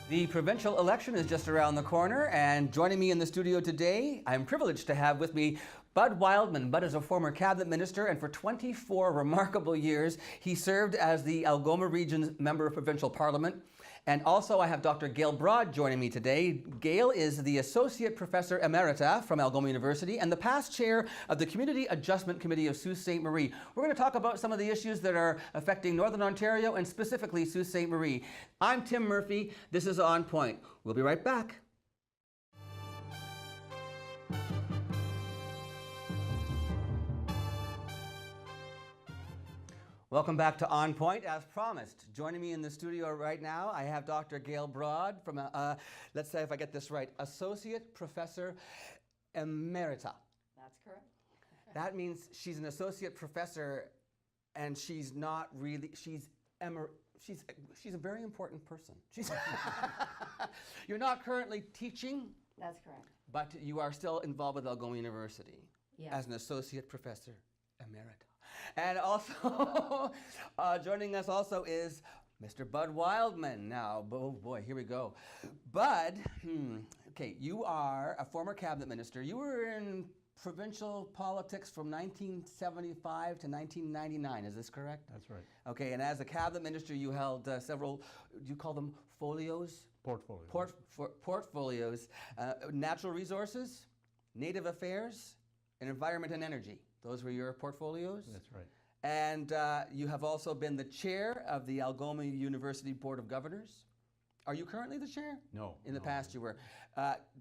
The provincial election is just around the corner, and joining me in the studio today, I'm privileged to have with me Bud Wildman. Bud is a former cabinet minister, and for 24 remarkable years, he served as the Algoma Region's member of provincial parliament. And also I have Dr. Gail Broad joining me today. Gail is the Associate Professor Emerita from Algoma University and the past chair of the Community Adjustment Committee of Sault Ste. Marie. We're going to talk about some of the issues that are affecting Northern Ontario and specifically Sault Ste. Marie. I'm Tim Murphy. This is On Point. We'll be right back. Welcome back to On Point. As promised, joining me in the studio right now, I have Dr. Gail Broad from, let's say if I get this right, Associate Professor Emerita. That's correct. That means she's an associate professor, and she's not really, she's a very important person. You're not currently teaching. That's correct. But you are still involved with Algoma University as an Associate Professor Emerita. And also, joining us also is Mr. Bud Wildman. Now, oh boy, here we go. Bud, okay, you are a former cabinet minister. You were in provincial politics from 1975 to 1999, is this correct? That's right. Okay, and as a cabinet minister, you held several, do you call them folios? Portfolios. Portfolios. Natural resources, native affairs, and environment and energy. Those were your portfolios? That's right. And you have also been the chair of the Algoma University Board of Governors. Are you currently the chair? No. In the past you were.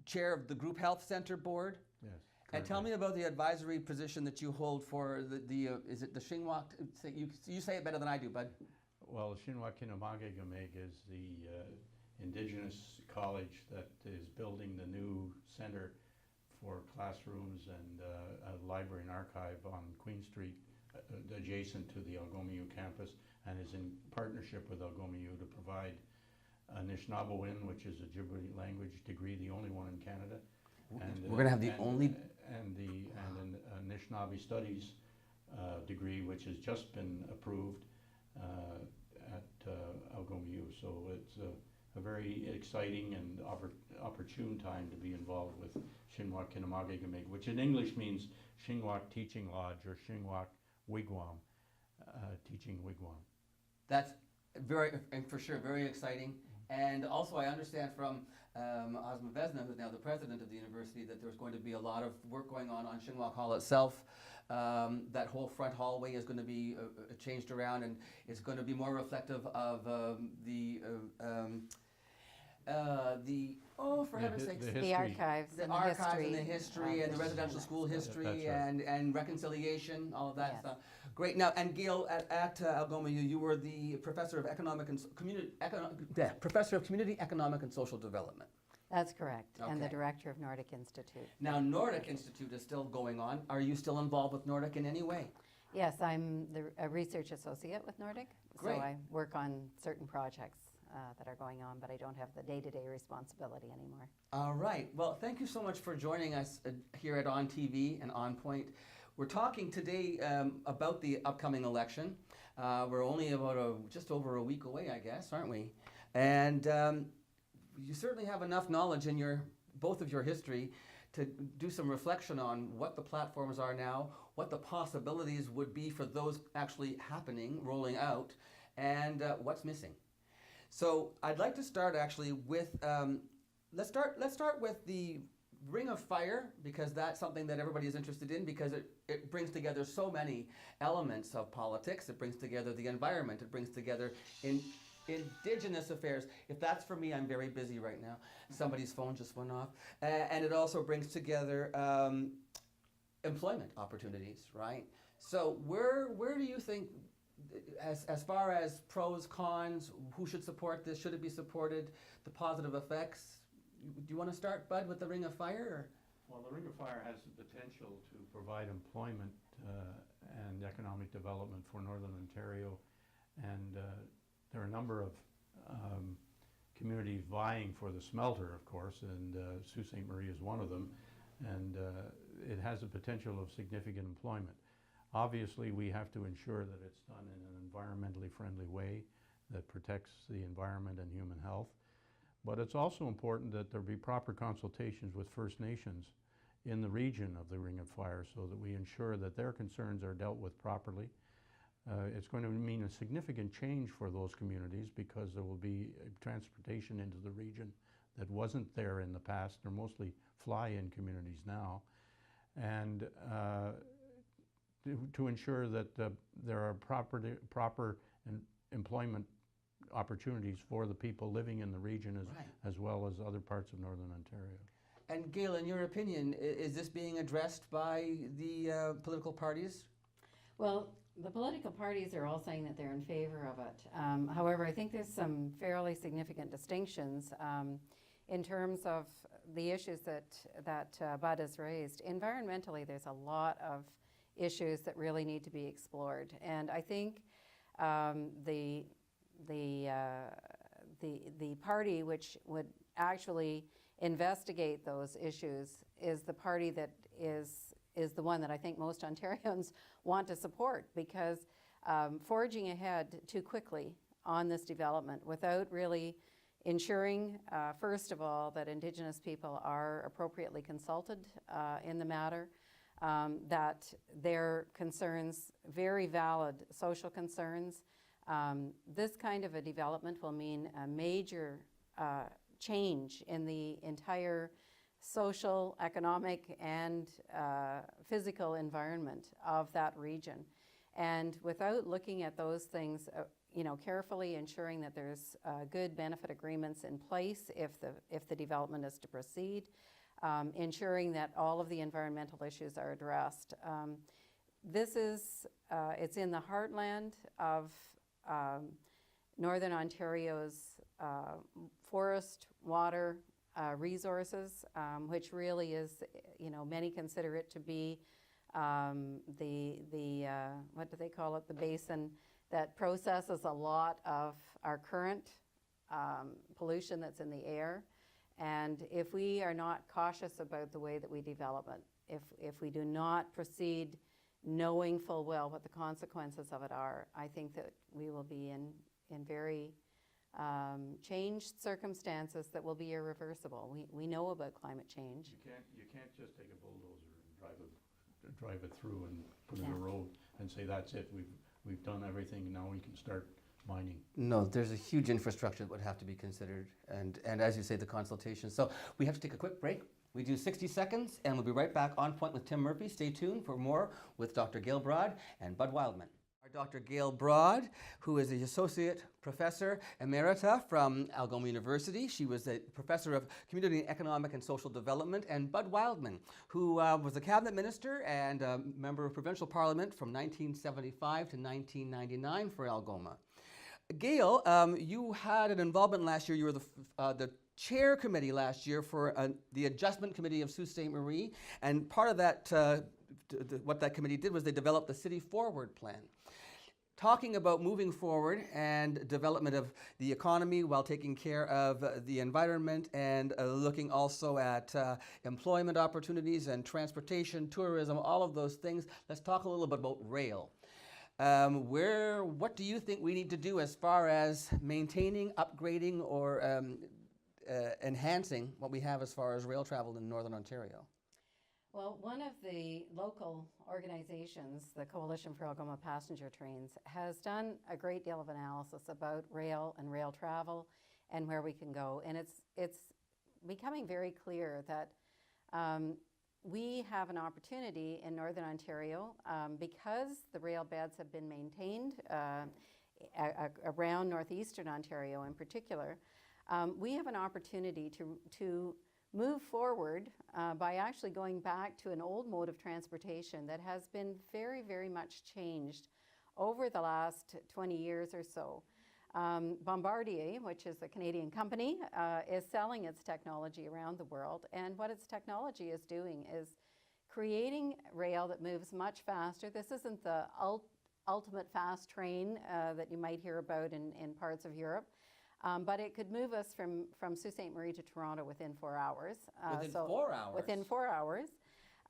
Chair of the Group Health Center Board? Yes. And tell me about the advisory position that you hold for is it the Xinhua, you say it better than I do, Bud. Well, Xinhua Kinamage is the Indigenous college that is building the new center for classrooms and a library and archive on Queen Street, adjacent to the Algoma U campus, and is in partnership with Algoma U to provide a Nishnabewin, which is a Ojibwe language degree, the only one in Canada. And, we're going to have the only... And a Anishinaabe Studies degree, which has just been approved at Algoma U. So it's a very exciting and opportune time to be involved with Xinhua Kinamage, which in English means Xinhua Teaching Lodge or Xinhua Wigwam, Teaching Wigwam. That's for sure, very exciting. And also I understand from Ozma Vesna, who's now the president of the university, that there's going to be a lot of work going on Xinhua Hall itself. That whole front hallway is going to be changed around, and it's going to be more reflective of the for heaven's sakes, the archives, the archives and the history and the residential school history and reconciliation, all of that stuff. Great. Now, and Gail, at Algoma U, you were the professor of community economic and social development. That's correct, and the Okay. director of Nordic Institute. Now, Nordic Institute is still going on. Are you still involved with Nordic in any way? Yes, I'm a research associate with Nordic, Great. so I work on certain projects that are going on, but I don't have the day-to-day responsibility anymore. All right. Well, thank you so much for joining us here at ONNtv and On Point. We're talking today about the upcoming election. We're only about just over a week away, I guess, aren't we? And you certainly have enough knowledge in both of your history to do some reflection on what the platforms are now, what the possibilities would be for those actually happening, rolling out, and what's missing. So I'd like to start actually with, let's start with the Ring of Fire, because that's something that everybody is interested in, because it brings together so many elements of politics. It brings together the environment. It brings together Indigenous affairs. If that's for me, I'm very busy right now. Somebody's phone just went off. And it also brings together employment opportunities, right? So where do you think, as far as pros, cons, who should support this, should it be supported, the positive effects? Do you want to start, Bud, with the Ring of Fire? Or? Well, the Ring of Fire has the potential to provide employment and economic development for Northern Ontario, and there are a number of communities vying for the smelter, of course, and Sault Ste. Marie is one of them, and it has a potential of significant employment. Obviously, we have to ensure that it's done in an environmentally friendly way that protects the environment and human health. But it's also important that there be proper consultations with First Nations in the region of the Ring of Fire so that we ensure that their concerns are dealt with properly. It's going to mean a significant change for those communities because there will be transportation into the region that wasn't there in the past. They're mostly fly-in communities now. And to ensure that there are proper employment opportunities for the people living in the region as well as other parts of Northern Ontario. And Gail, in your opinion, is this being addressed by the political parties? Well, the political parties are all saying that they're in favor of it. However, I think there's some fairly significant distinctions in terms of the issues that Bud has raised. Environmentally, there's a lot of issues that really need to be explored, and I think the party which would actually investigate those issues is the party that is the one that I think most Ontarians want to support, because forging ahead too quickly on this development without really ensuring, first of all, that Indigenous people are appropriately consulted in the matter, that their concerns, very valid social concerns, this kind of a development will mean a major change in the entire social, economic, and physical environment of that region. And without looking at those things, carefully ensuring that there's good benefit agreements in place if the development is to proceed, ensuring that all of the environmental issues are addressed. This is, it's in the heartland of Northern Ontario's forest, water, resources, which really is, many consider it to be the what do they call it, the basin that processes a lot of our current pollution that's in the air. And if we are not cautious about the way that we develop it, if we do not proceed knowing full well what the consequences of it are, I think that we will be in very changed circumstances that will be irreversible. We know about climate change. You can't just take a bulldozer and drive it through and put in a road and say that's it. We've done everything. Now we can start mining. No, there's a huge infrastructure that would have to be considered, and as you say, the consultation. So we have to take a quick break. We do 60 seconds, and we'll be right back on point with Tim Murphy. Stay tuned for more with Dr. Gail Broad and Bud Wildman. Our Dr. Gail Broad, who is the Associate Professor Emerita from Algoma University. She was a Professor of Community Economic and Social Development. And Bud Wildman, who was a Cabinet Minister and a Member of Provincial Parliament from 1975 to 1999 for Algoma. Gail, you had an involvement last year. You were the chair committee last year for the Adjustment Committee of Sault Ste. Marie, and part of that, what that committee did was they developed the City Forward Plan, talking about moving forward and development of the economy while taking care of the environment and looking also at employment opportunities and transportation, tourism, all of those things. Let's talk a little bit about rail. What do you think we need to do as far as maintaining, upgrading, or enhancing what we have as far as rail travel in Northern Ontario? Well, one of the local organizations, the Coalition for Algoma Passenger Trains, has done a great deal of analysis about rail and rail travel and where we can go. And it's becoming very clear that we have an opportunity in Northern Ontario because the rail beds have been maintained around northeastern Ontario in particular. We have an opportunity to move forward by actually going back to an old mode of transportation that has been very, very much changed over the last 20 years or so. Bombardier, which is a Canadian company, is selling its technology around the world, and what its technology is doing is creating rail that moves much faster. This isn't the ultimate fast train that you might hear about in parts of Europe. But it could move us from Sault Ste. Marie to Toronto within 4 hours. Within 4 hours? Within 4 hours.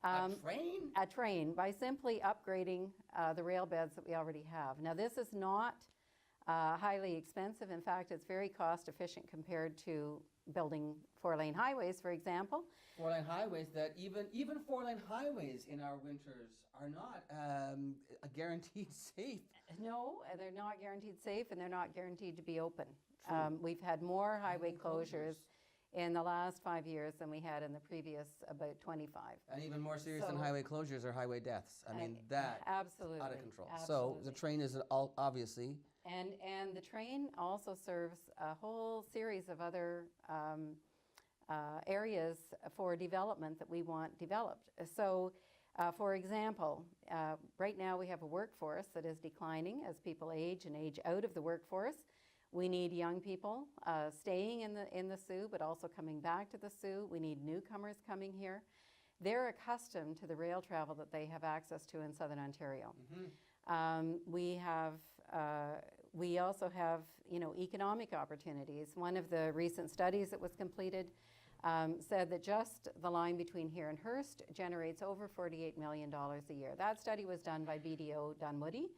A train? A train, by simply upgrading the rail beds that we already have. Now, this is not highly expensive. In fact, it's very cost efficient compared to building 4-lane highways, for example. 4-lane highways that even 4-lane highways in our winters are not guaranteed safe. No, they're not guaranteed safe, and they're not guaranteed to be open. We've had more highway closures in the last 5 years than we had in the previous about 25. And even more serious than So- highway closures are highway deaths. I mean, that Absolutely. out of control. So Absolutely. the train is obviously. And the train also serves a whole series of other areas for development that we want developed. So, for example, right now we have a workforce that is declining as people age and age out of the workforce. We need young people staying in the Soo, but also coming back to the Soo. We need newcomers coming here. They're accustomed to the rail travel that they have access to in Southern Ontario. We also have, economic opportunities. One of the recent studies that was completed said that just the line between here and Hearst generates over $48 million a year. That study was done by BDO Dunwoody,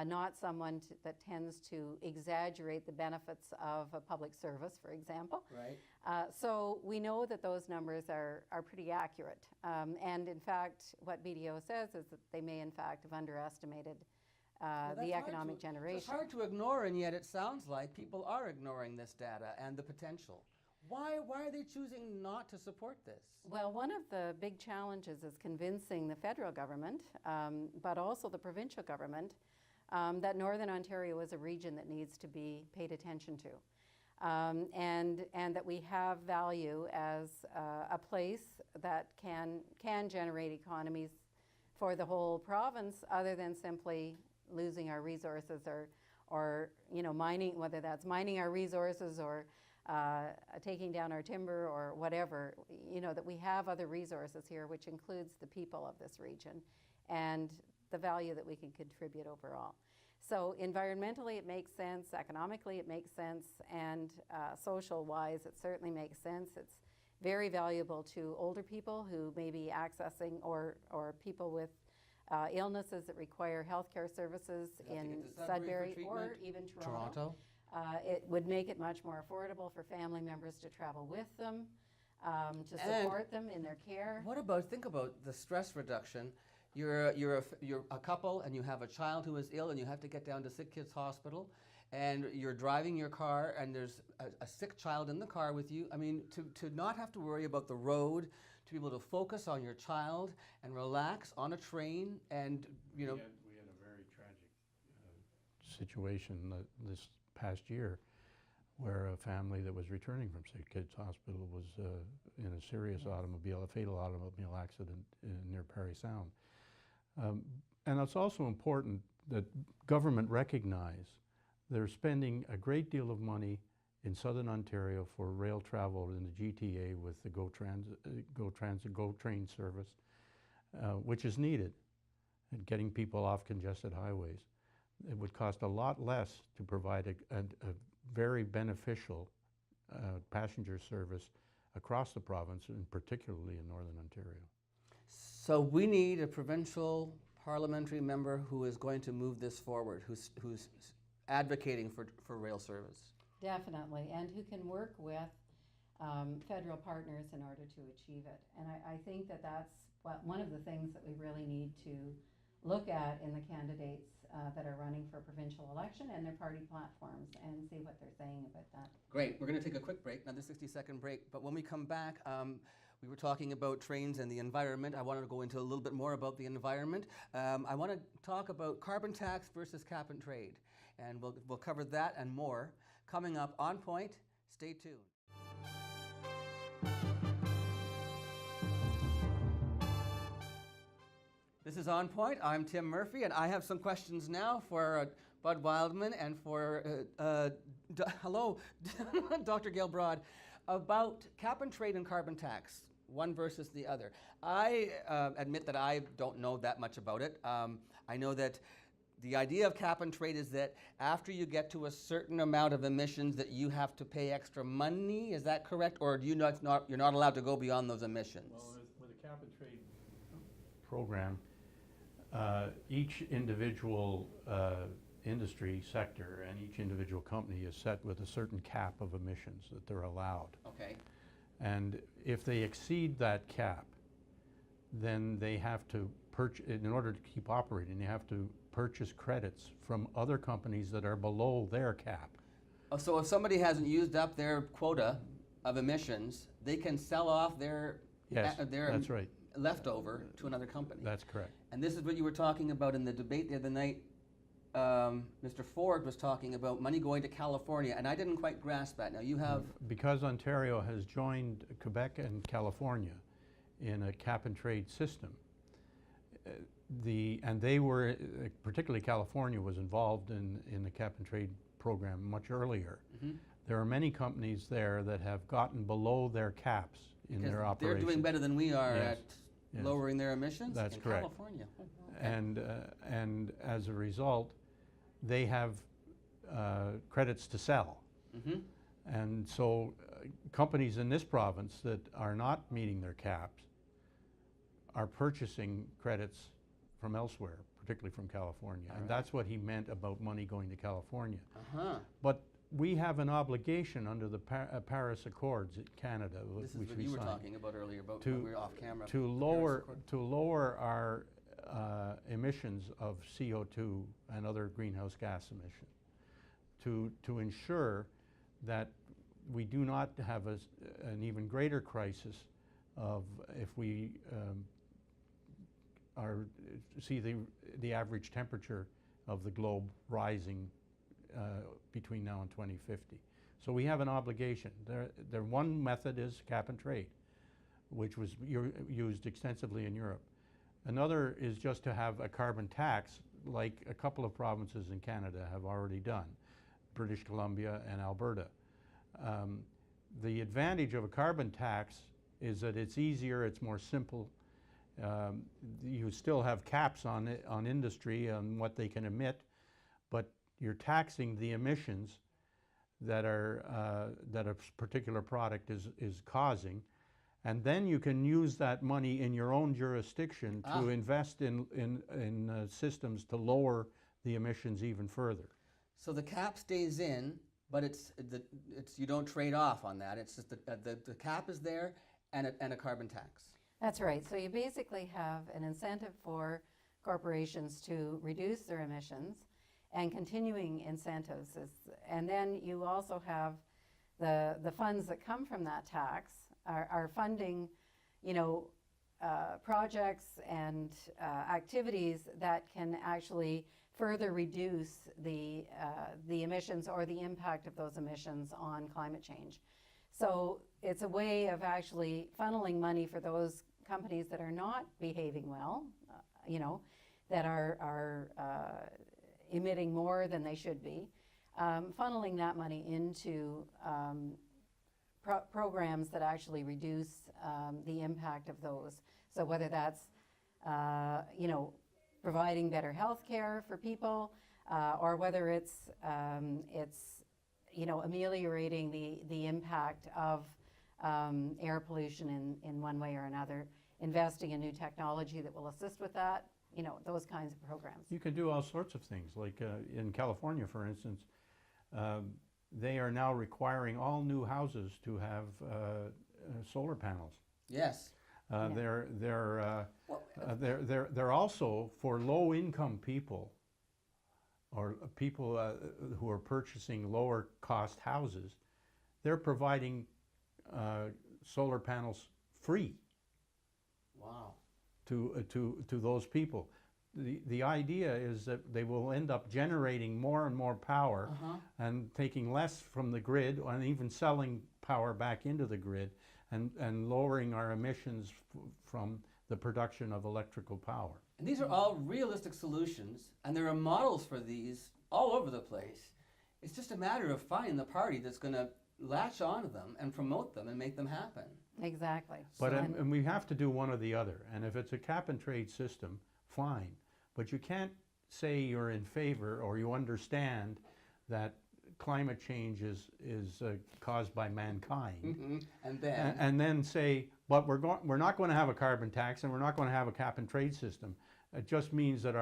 not someone that tends to exaggerate the benefits of a public service, for example. Right. So we know that those numbers are pretty accurate. And in fact, what BDO says is that they may in fact have underestimated the economic generation. It's hard to ignore, and yet it sounds like people are ignoring this data and the potential. Why are they choosing not to support this? Well, one of the big challenges is convincing the federal government, but also the provincial government, that Northern Ontario is a region that needs to be paid attention to. And that we have value as a place that can generate economies for the whole province, other than simply losing our resources or mining, whether that's mining our resources or taking down our timber or whatever, that we have other resources here, which includes the people of this region and the value that we can contribute overall. So environmentally it makes sense, economically it makes sense, and social-wise it certainly makes sense. It's very valuable to older people who may be accessing, or people with illnesses that require healthcare services in Sudbury or even Toronto. It would make it much more affordable for family members to travel with them, to support them in their care. Think about the stress reduction. You're a couple and you have a child who is ill and you have to get down to Sick Kids Hospital, and you're driving your car and there's a sick child in the car with you. I mean, to not have to worry about the road, to be able to focus on your child and relax on a train, and We had a very tragic situation this past year, where a family that was returning from Sick Kids Hospital was in a serious a fatal automobile accident near Parry Sound. And it's also important that government recognize they're spending a great deal of money in Southern Ontario for rail travel in the GTA with the GO train service, which is needed, and getting people off congested highways. It would cost a lot less to provide a very beneficial passenger service across the province, and particularly in Northern Ontario. So we need a provincial parliamentary member who is going to move this forward, who's advocating for rail service. Definitely, and who can work with federal partners in order to achieve it. And I think that that's one of the things that we really need to look at in the candidates that are running for provincial election and their party platforms, and see what they're saying about that. Great. We're going to take a quick break, another 60-second break. But when we come back, we were talking about trains and the environment. I wanted to go into a little bit more about the environment. I want to talk about carbon tax versus cap and trade. And we'll cover that and more coming up on Point. Stay tuned. This is On Point. I'm Tim Murphy, and I have some questions now for Bud Wildman and for, hello, Dr. Gail Broad, about cap and trade and carbon tax, one versus the other. I admit that I don't know that much about it. I know that the idea of cap and trade is that after you get to a certain amount of emissions that you have to pay extra money. Is that correct? Or do you're not allowed to go beyond those emissions? Well, with a cap and trade program, each individual industry sector and each individual company is set with a certain cap of emissions that they're allowed. Okay. And if they exceed that cap, then they have to purchase, in order to keep operating, they have to purchase credits from other companies that are below their cap. Oh, so if somebody hasn't used up their quota of emissions, they can sell off their Yes, that's right. leftover to another company. That's correct. And this is what you were talking about in the debate the other night. Mr. Ford was talking about money going to California, and I didn't quite grasp that. Now you have... Because Ontario has joined Quebec and California in a cap and trade system, and they were, particularly California, was involved in the cap and trade program much earlier. Mhm. There are many companies there that have gotten below their caps in Because their operations. they're doing better than we are Yes, at yes. lowering their emissions That's in correct. California. Oh, okay. And as a result, they have credits to sell. Mhm. And so companies in this province that are not meeting their caps are purchasing credits from elsewhere, particularly from California. All And right. that's what he meant about money going to California. Uh-huh. But we have an obligation under the Paris Accords in Canada, This is which what we you were signed, talking about earlier, about to- when we were off camera. to the Paris lower Accord. to lower our emissions of CO2 and other greenhouse gas emissions, to ensure that we do not have an even greater crisis of if we see the average temperature of the globe rising between now and 2050. So we have an obligation. One method is cap and trade, which was used extensively in Europe. Another is just to have a carbon tax, like a couple of provinces in Canada have already done, British Columbia and Alberta. The advantage of a carbon tax is that it's easier, it's more simple. You still have caps on industry, on what they can emit, but you're taxing the emissions that a particular product is causing. And then you can use that money in your own jurisdiction to invest in systems to lower the emissions even further. So the cap stays in, but it's you don't trade off on that. It's just the cap is there and a carbon tax. That's right. So you basically have an incentive for corporations to reduce their emissions and continuing incentives. And then you also have the funds that come from that tax are funding, projects and activities that can actually further reduce the emissions or the impact of those emissions on climate change. So it's a way of actually funneling money for those companies that are not behaving well, that are emitting more than they should be, funneling that money into programs that actually reduce the impact of those. So whether that's, providing better health care for people, or whether it's ameliorating the impact of air pollution in one way or another, investing in new technology that will assist with that, those kinds of programs. You can do all sorts of things, like in California, for instance, they are now requiring all new houses to have solar panels. Yes. They're also for low-income people, or people who are purchasing lower-cost houses. They're providing solar panels free. Wow. To those people. The idea is that they will end up generating more and more power and taking less from the grid, and even selling power back into the grid, and lowering our emissions from the production of electrical power. And these are all realistic solutions, and there are models for these all over the place. It's just a matter of finding the party that's going to latch onto them and promote them and make them happen. Exactly. But and we have to do one or the other. And if it's a cap and trade system, fine. But you can't say you're in favor or you understand that climate change is caused by mankind, And then say, but we're not going to have a carbon tax, and we're not going to have a cap and trade system, It just means that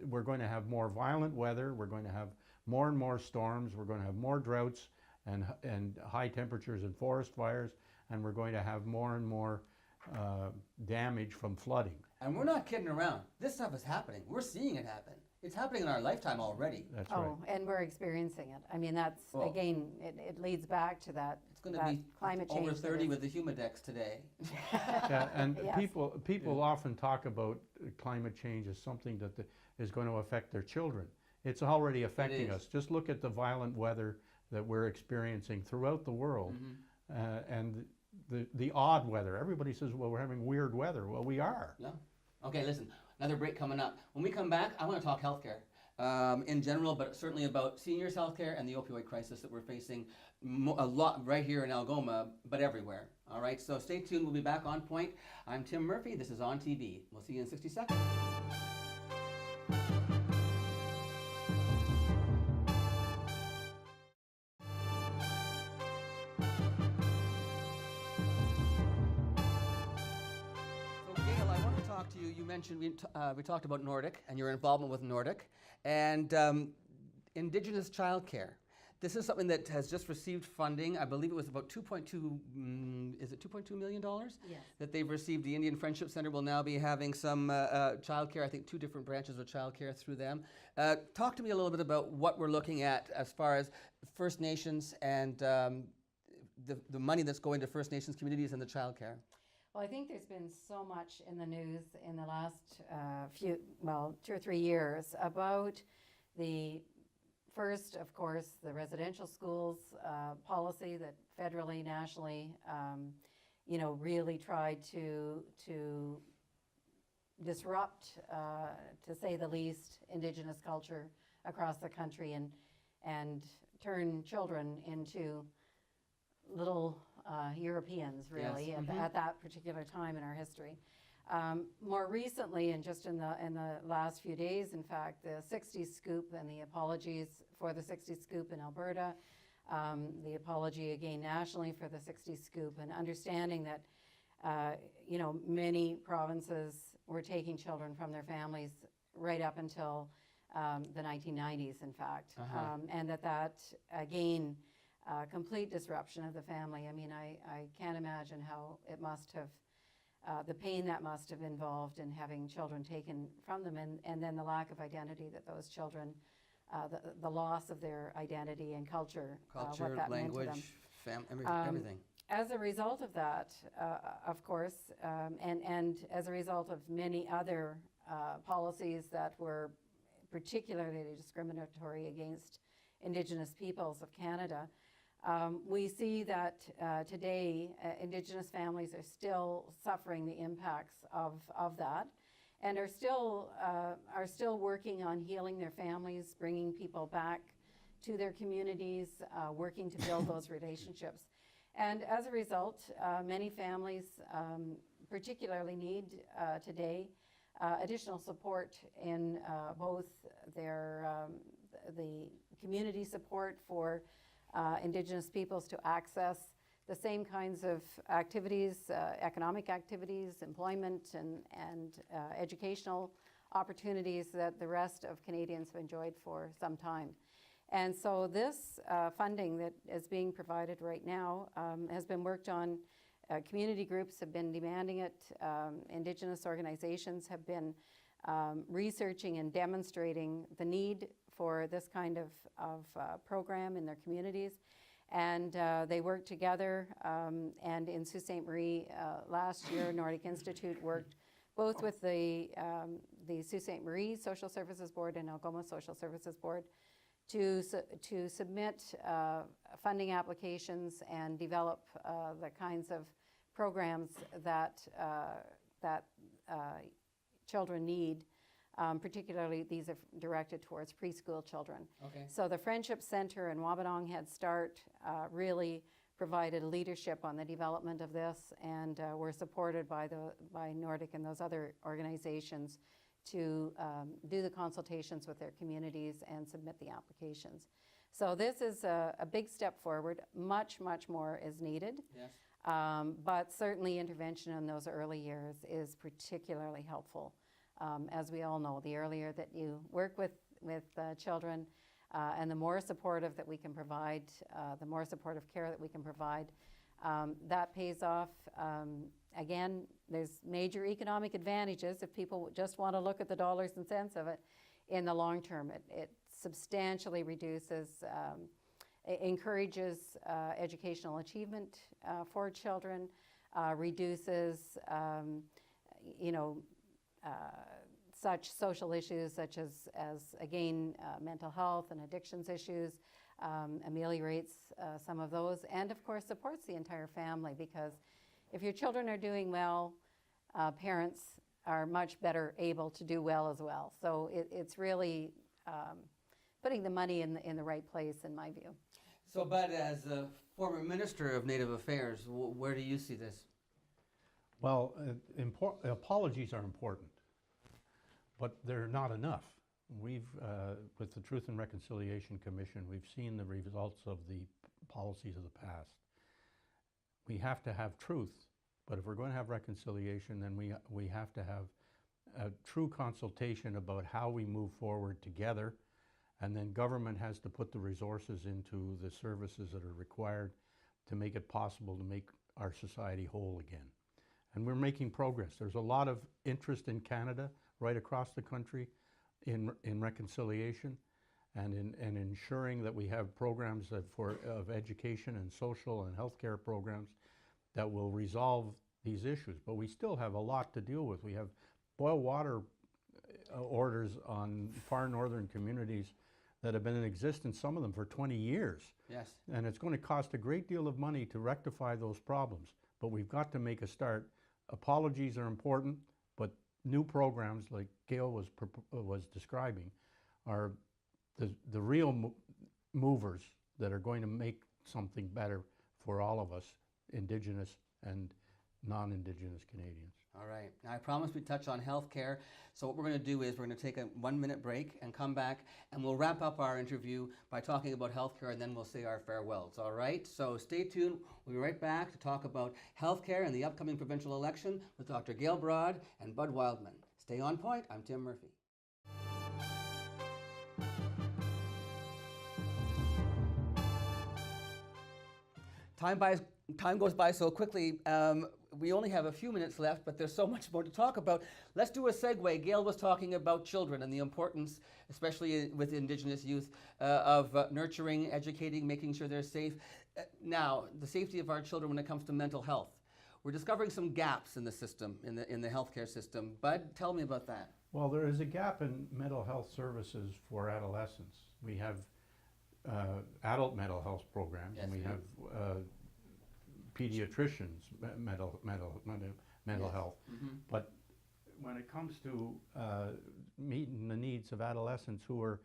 we're going to have more violent weather, we're going to have more and more storms, we're going to have more droughts and high temperatures and forest fires, and we're going to have more and more damage from flooding. And we're not kidding around. This stuff is happening. We're seeing it happen. It's happening in our lifetime already. That's right. Oh, and we're experiencing it. I mean, that's, Well, again, it leads back to that, It's going to that be climate change. over that 30 is- with the humidex today. Yeah, and Yes. people often talk about climate change as something that is going to affect their children. It's already affecting is. us. Just look at the violent weather that we're experiencing throughout the world, and the odd weather. Everybody says, well, we're having weird weather. Well, we are. Yeah. Okay, listen, another break coming up. When we come back, I want to talk healthcare in general, but certainly about seniors' healthcare and the opioid crisis that we're facing a lot right here in Algoma, but everywhere. All right, so stay tuned. We'll be back on point. I'm Tim Murphy. This is On TV. We'll see you in 60 seconds. Gail, I want to talk to you. You mentioned we talked about Nordic and your involvement with Nordic and Indigenous childcare. This is something that has just received funding. I believe it was about 2.2. Is it 2.2 million dollars? Yes. That they've received. The Indian Friendship Center will now be having some childcare. I think 2 different branches of childcare through them. Talk to me a little bit about what we're looking at as far as First Nations and the money that's going to First Nations communities and the childcare. Well, I think there's been so much in the news in the last 2 or 3 years about the first, of course, the residential schools policy that federally, nationally, really tried to disrupt, to say the least, Indigenous culture across the country and turn children into little Europeans, really, Yes. at that particular time in our history. More recently, and just in the last few days, in fact, the 60s scoop and the apologies for the 60s scoop in Alberta, the apology again nationally for the 60s scoop, and understanding that many provinces were taking children from their families right up until the 1990s, in fact, and that again. Complete disruption of the family. I mean, I can't imagine how it must have, the pain that must have involved in having children taken from them, and then the lack of identity that those children, the loss of their identity and culture, what that language, meant to them. everything. As a result of that, of course, and as a result of many other policies that were particularly discriminatory against Indigenous peoples of Canada, we see that today Indigenous families are still suffering the impacts of that, and are still working on healing their families, bringing people back to their communities, working to build those relationships. And as a result, many families particularly need today additional support in both their the community support for Indigenous peoples to access the same kinds of activities, economic activities, employment, and educational opportunities that the rest of Canadians have enjoyed for some time. And so this funding that is being provided right now has been worked on. Community groups have been demanding it. Indigenous organizations have been researching and demonstrating the need for this kind of program in their communities. And they work together, and in Sault Ste. Marie last year, Nordic Institute worked both with the Sault Ste. Marie Social Services Board and Algoma Social Services Board to submit funding applications and develop the kinds of programs that children need. Particularly, these are directed towards preschool children. Okay. So the Friendship Center and Wabanong Head Start really provided leadership on the development of this, and were supported by Nordic and those other organizations to do the consultations with their communities and submit the applications. So this is a big step forward. Much, much more is needed. Yes. But certainly intervention in those early years is particularly helpful. As we all know, the earlier that you work with children and the more supportive that we can provide, the more supportive care that we can provide, that pays off. Again, there's major economic advantages if people just want to look at the dollars and cents of it. In the long term, it substantially reduces, encourages educational achievement for children, reduces, such social issues such as again, mental health and addictions issues, ameliorates some of those, and of course supports the entire family, because if your children are doing well, parents are much better able to do well as well. So it's really putting the money in the right place, in my view. So, Bud, as the former Minister of Native Affairs, where do you see this? Well, apologies are important, but they're not enough. We've, with the Truth and Reconciliation Commission, we've seen the results of the policies of the past. We have to have truth, but if we're going to have reconciliation, then we have to have a true consultation about how we move forward together, and then government has to put the resources into the services that are required to make it possible to make our society whole again. And we're making progress. There's a lot of interest in Canada, right across the country, in reconciliation and in ensuring that we have programs of education and social and healthcare programs that will resolve these issues. But we still have a lot to deal with. We have boil water orders on far northern communities that have been in existence, some of them for 20 years. Yes. And it's going to cost a great deal of money to rectify those problems. But we've got to make a start. Apologies are important, but new programs like Gail was describing are the real movers that are going to make something better for all of us, Indigenous and non-Indigenous Canadians. All right. Now, I promised we'd touch on health care. So what we're going to do is we're going to take a 1-minute break and come back, and we'll wrap up our interview by talking about health care, and then we'll say our farewells. All right? So stay tuned. We'll be right back to talk about health care and the upcoming provincial election with Dr. Gail Broad and Bud Wildman. Stay on point. I'm Tim Murphy. Time goes by so quickly. We only have a few minutes left, but there's so much more to talk about. Let's do a segue. Gail was talking about children and the importance, especially with Indigenous youth, of nurturing, educating, making sure they're safe. Now, the safety of our children when it comes to mental health. We're discovering some gaps in the system, in the healthcare system. Bud, tell me about that. Well, there is a gap in mental health services for adolescents. We have adult mental health programs, yes, and we have pediatricians, mental yes, health. Mm-hmm. But when it comes to meeting the needs of adolescents who are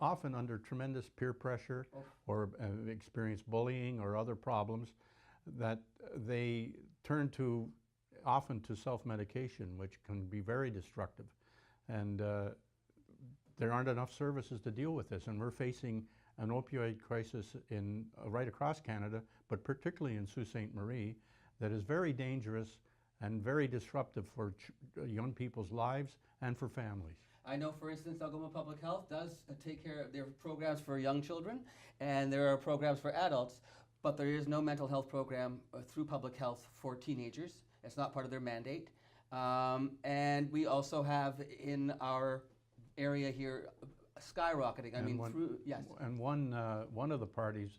often under tremendous peer pressure or experience bullying or other problems, that they turn to often to self-medication, which can be very destructive. And there aren't enough services to deal with this, and we're facing an opioid crisis in right across Canada, but particularly in Sault Ste. Marie, that is very dangerous and very disruptive for young people's lives and for families. I know, for instance, Algoma Public Health does take care of their programs for young children, and there are programs for adults, but there is no mental health program through public health for teenagers. It's not part of their mandate. And we also have in our area here skyrocketing. Yes. And one of the parties,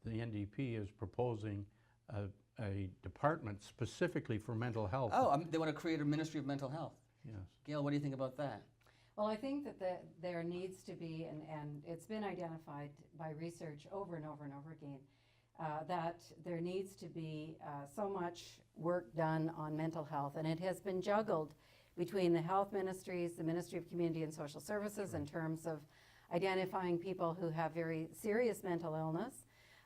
the NDP, is proposing a department specifically for mental health. Oh, they want to create a Ministry of Mental Health. Yes. Gail, what do you think about that? Well, I think that there needs to be, and it's been identified by research over and over and over again, that there needs to be so much work done on mental health, and it has been juggled between the health ministries, the Ministry of Community and Social Services, in terms of identifying people who have very serious mental illness.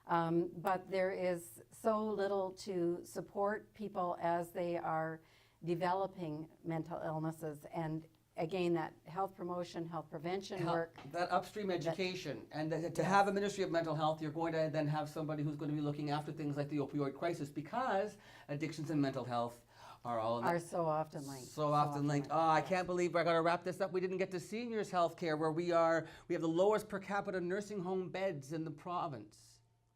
But there is so little to support people as they are developing mental illnesses. And again, that health promotion, health prevention work. That upstream education. And to have a Ministry of Mental Health, you're going to then have somebody who's going to be looking after things like the opioid crisis, because addictions and mental health are all are so often linked. So often linked. Oh, I can't believe I got to wrap this up. We didn't get to seniors health care, where we have the lowest per capita nursing home beds in the province.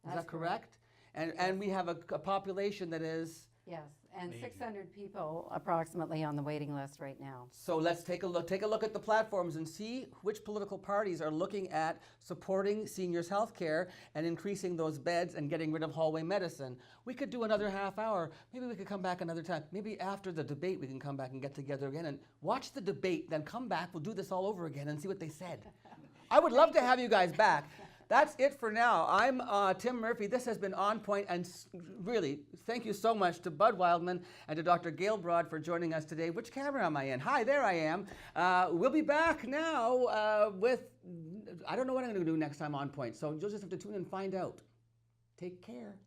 Is that correct? And we have a population that is... Yes, and 600 people approximately on the waiting list right now. So let's take a look at the platforms and see which political parties are looking at supporting seniors health care and increasing those beds and getting rid of hallway medicine. We could do another half hour. Maybe we could come back another time. Maybe after the debate we can come back and get together again and watch the debate, then come back, we'll do this all over again and see what they said. I would love to have you guys back. That's it for now. I'm Tim Murphy. This has been On Point, and really, thank you so much to Bud Wildman and to Dr. Gail Broad for joining us today. Which camera am I in? Hi, there I am. We'll be back now with, I don't know what I'm going to do next time On Point, so you'll just have to tune in and find out. Take care.